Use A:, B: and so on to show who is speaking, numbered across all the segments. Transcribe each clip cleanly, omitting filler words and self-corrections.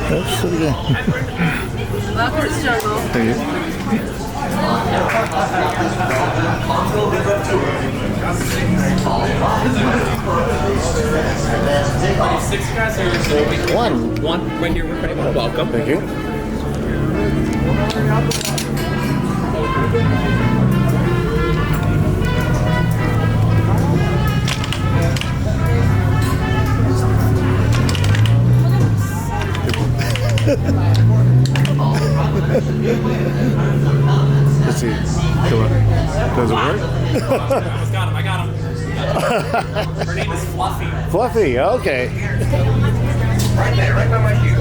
A: Let's do it again.
B: Welcome to the jungle.
A: Thank you. One
C: right here. We're ready. Welcome.
A: Thank you. Let's see. Come on. Does it work?
C: I got him. Her name is Fluffy.
A: Fluffy, okay.
D: Right there, right by my shoe.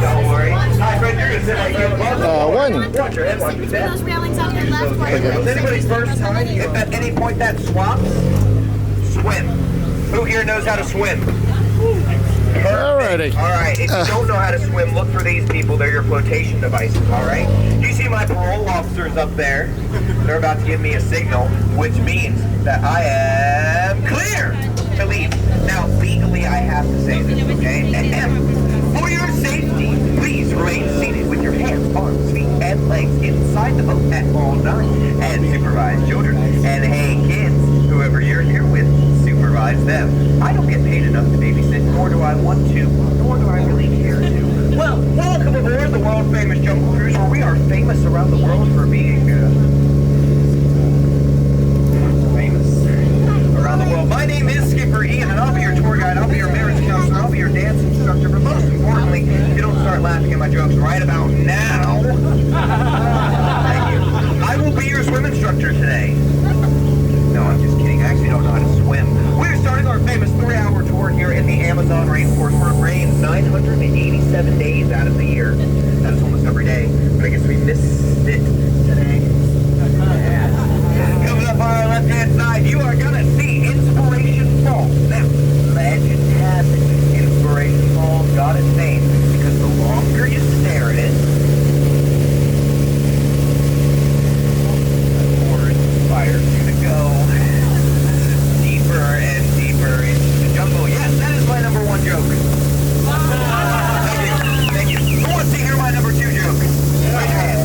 D: Don't worry. Hi, Fred, you're gonna sit right here.
A: One.
D: Watch your head, watch your head.
B: Those railings on your left, right.
D: It's anybody's first time, if at any point that swaps, swim. Who here knows how to swim?
A: Alrighty.
D: Alright, if you don't know how to swim, look for these people. They're your flotation devices, alright? You see my parole officers up there? They're about to give me a signal, which means that I am clear to leave. Now, legally, I have to say this, okay? For your safety, please remain seated with your hands, arms, feet, and legs inside the boat at all times, and supervise children. And hey, kids, whoever you're here with, supervise them. I don't get paid enough to babysit, nor do I want to, nor do I really care to. Well, welcome aboard the world-famous Jungle Cruise, where we are famous around the world for being famous around the world. My name is Skipper Ian, and I'll be your tour guide. I'll be your marriage counselor. I'll be your dance instructor. But most importantly, if you don't start laughing at my jokes right about now, thank you. I will be your swim instructor today. No, I'm just kidding. I actually don't know how to swim. We're starting our famous 3-hour tour here in the Amazon rainforest, where it rains 987 days out of the year. That is almost every day. But I guess we missed it today. Yeah. Coming up on our left-hand side, you are going to see Inspiration Falls. Now, legend has it, Inspiration Falls got its name because the longer you stare at it, the more inspired you to go deeper and deeper into the jungle. Yes, that is my number one joke. Thank you. Who wants to hear my number two joke? Raise your hand.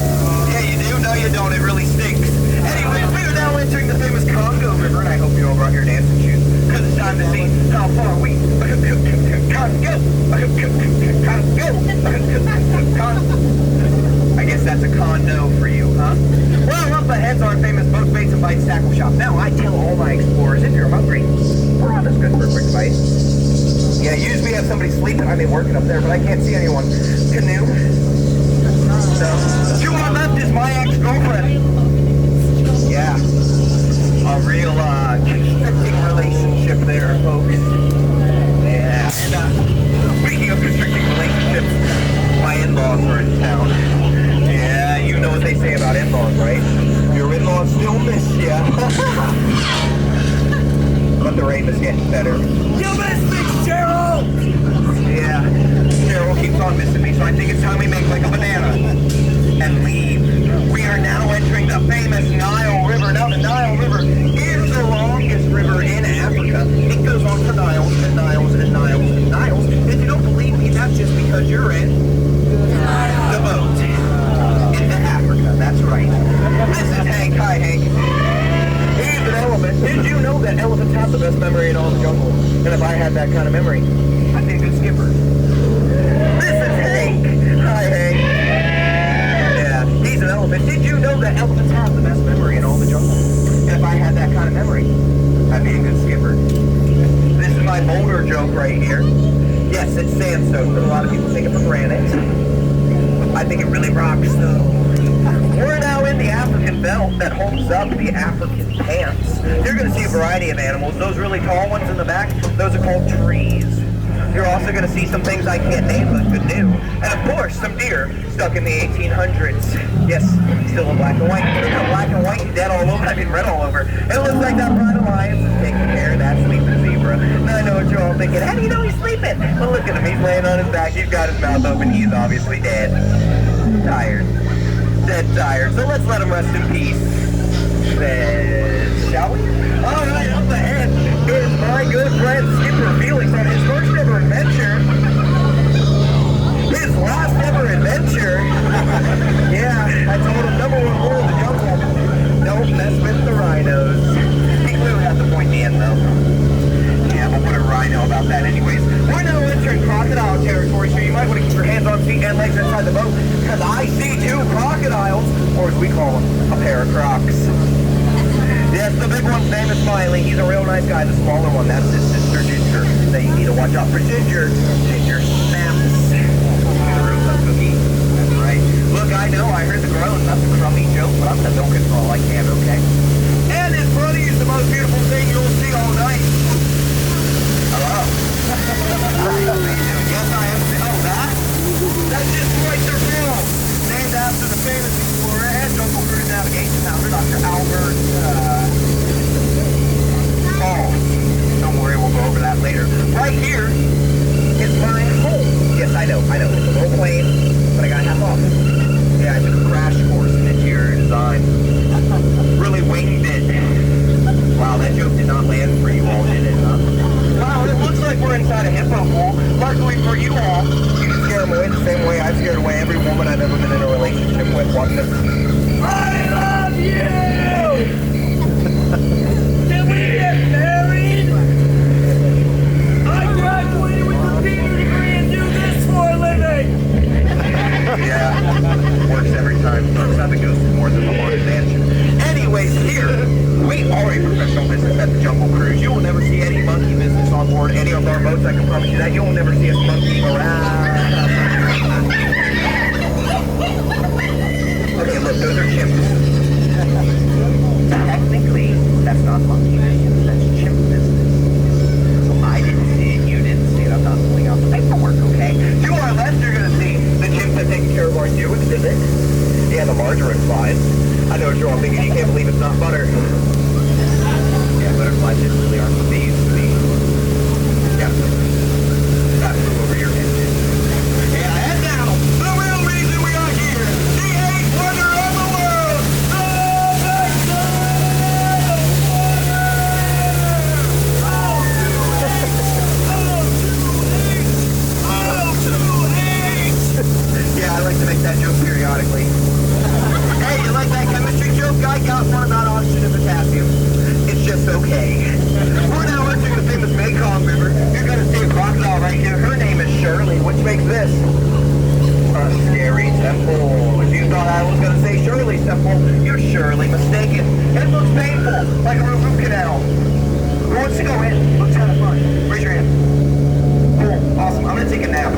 D: Yeah, you do? No, you don't. It really stinks. Anyway, we are now entering the famous Congo River, and I hope you all brought your dancing shoes, because it's time to see how far we can go. I guess that's a condo for you, huh? Well, up ahead's our famous boat baits and bites tackle shop. Now, I tell all my explorers, if you're hungry, we're on this good for a quick bite. Yeah, usually we have somebody sleeping, I mean working up there, but I can't see anyone. Canoe. So, to our left is my ex-girlfriend. Yeah, a real constricting relationship there, folks. Yeah, and speaking of constricting relationships, my in-laws are in town. Yeah, you know what they say about in-laws, right? Your in-laws still miss ya. But the rain is getting better. You miss me, Cheryl! Yeah, Cheryl keeps on missing me, so I think it's time we make like a banana and leave. We are now entering the famous Nile River. Now, the Nile River is the longest river in Africa. It goes on for Niles and Niles and Niles and Niles. If you don't believe me, that's just because you're in the boat into Africa. That's right. This is Hank. Hi, Hank. He's an elephant. Did you know that elephants have the best memory in all the jungle? And if I had that kind of memory, I'd be a good skipper. This is Hank. Hi, Hank. Yeah, he's an elephant. Did you know that elephants have the best memory in all the jungle? And if I had that kind of memory, I'd be a good skipper. This is my boulder joke right here. Yes, it's sandstone, but a lot of people take it for granted. I think it really rocks, though. We're now in the African belt that holds up the African pants. You're going to see a variety of animals. Those really tall ones in the back, those are called trees. You're also going to see some things I can't name, but good new. And of course, some deer stuck in the 1800s. Yes, still in black and white. But it's not black and white and dead all over. I mean, red all over. It looks like that pride of lions is taking care of that sleeping zebra. Now, I know what you're all thinking. How do you know he's sleeping? Well, look at him. He's laying on his back. He's got his mouth open. He's obviously dead. Tired. Dead tired. So let's let him rest in peace. Then, shall we? All right, up ahead is my good friend Skipper Felix on his first ever adventure. His last man legs inside the boat because I see 2 crocodiles, or as we call them, a pair of crocs. Yes, the big one's name is Smiley. He's a real nice guy. The smaller one, that's his sister Ginger. So you need to watch out for Ginger. Ginger snaps. He's a real tough cookie. That's right. Look, I know, I heard the groans. That's a crummy joke, but I'm gonna milk it for all I can, okay? And his buddy is the most beautiful thing you'll see all night. Hello. Yes, I am. Oh, that? That's just right there, film. Named after the famous explorer and Jungle Cruise navigation founder, Dr. Albert Paul. Don't worry, we'll go over that later. Right here is my home. Yes, I know. It's a little plane, but I got half off. Yeah, I took a crash course in interior design. Really winged it. Wow, that joke did not land for you all, did it, huh? Wow, it looks like we're inside a hippo pool. Luckily for you all, you can scare them away the same way I've scared away every woman I've ever been in a relationship with. Watch this. I love you! Can we get married? I graduated with a senior degree and do this for a living! Yeah, works every time. Nothing goes more than the haunted mansion. Anyways, here, we are a professional business at the Jungle Cruise. You will never see any monkey business on board any of our boats. I can promise you that. You will never see us monkeying around. Okay, look, those are chimps. Technically, that's not monkey business. That's chimp business. So I didn't see it, you didn't see it. I'm not pulling out the paperwork, okay? To our left, you're going to see the chimps that take care of our new exhibit. Yeah, the margarine flies. I know what you're all thinking. You can't believe it's not butter. Yeah, butterflies just really aren't what they used to be. Yeah. That flew over your head. Yeah, and now, the real reason we are here. The 8th wonder of the world. The Big Yeah, I like to make that joke periodically. Hey, you like that chemistry joke? I got one about oxygen and potassium. It's just okay. We're now entering the famous Mekong River. You're going to see a crocodile right here. Her name is Shirley, which makes this a scary temple. If you thought I was going to say Shirley's temple, you're surely mistaken. It looks painful, like a root canal. Who wants to go in? Looks kind of fun. Raise your hand. Cool, awesome. I'm going to take a nap.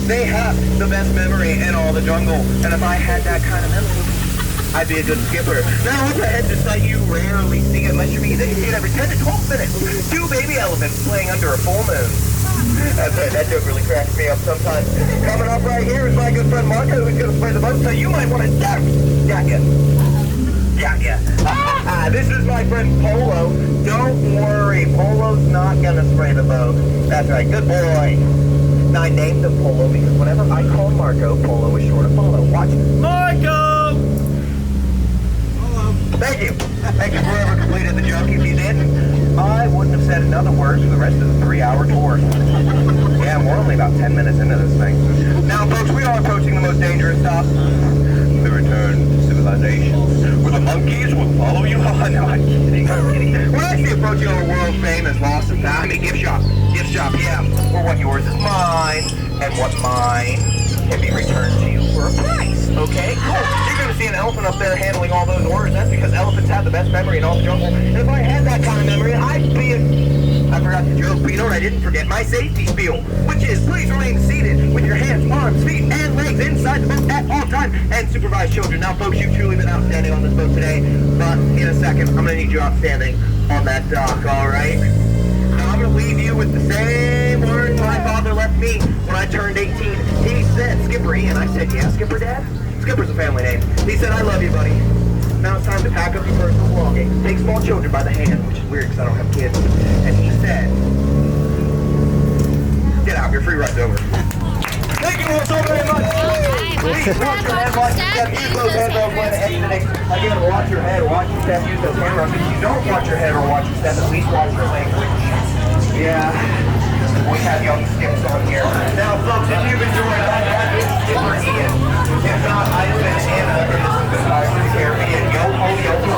D: They have the best memory in all the jungle, and if I had that kind of memory, I'd be a good skipper. Now, up ahead, the sight you rarely see unless you're me. Then you see it every 10 to 12 minutes. 2 baby elephants playing under a full moon. That's right, that joke really cracks me up sometimes. Coming up right here is my good friend Marco, who's going to spray the boat, so you might want to duck. Yeah. This is my friend Polo. Don't worry, Polo's not going to spray the boat. That's right, good boy. Now, I named him Polo because whenever I call Marco, Polo is short of Polo. Watch. Marco! Hello. Thank you. Thank you for whoever completed the joke. If you didn't, I wouldn't have said another word for the rest of the 3-hour tour. Yeah, we're only about 10 minutes into this thing. Now, folks, we are approaching the most dangerous stop. The return to civilization. Where the monkeys will follow you. Oh, no, I'm kidding. We're actually approaching our world famous lost and found. I mean, gift shop, yeah. Or what yours is mine, and what mine can be returned to you for a price. Okay, cool. You're gonna see an elephant up there handling all those orders. That's because elephants have the best memory in all the jungle. And if I had that kind of memory, I'd be I forgot the joke, but you know what I didn't forget? My safety spiel, which is please remain seated with your hands, arms, feet, and legs inside the boat at all times and supervise children. Now, folks, you've truly been outstanding on this boat today, but in a second, I'm gonna need you outstanding on that dock, all right? Now, I'm gonna leave you with the same words my father left me when I turned 18. He said, Skipper Ian. I said, yeah, Skipper, Dad? Skipper's a family name. He said, I love you, buddy. Now it's time to pack up your personal belongings. Take small children by the hand, which is weird because I don't have kids. And he said, get out, your free ride's over. Thank you all so very much. Please watch your head, watch your step, use those hands over when exiting. Again, watch your head, watch your step, use those cameras. If you don't watch your head or watch your step, at least watch your language. Yeah, we have young skips on here. Now, folks, if you've enjoyed that is Skipper Ian. If not, I've been Anna, and this is Goodbye from the Caribbean. Yo ho, yo ho.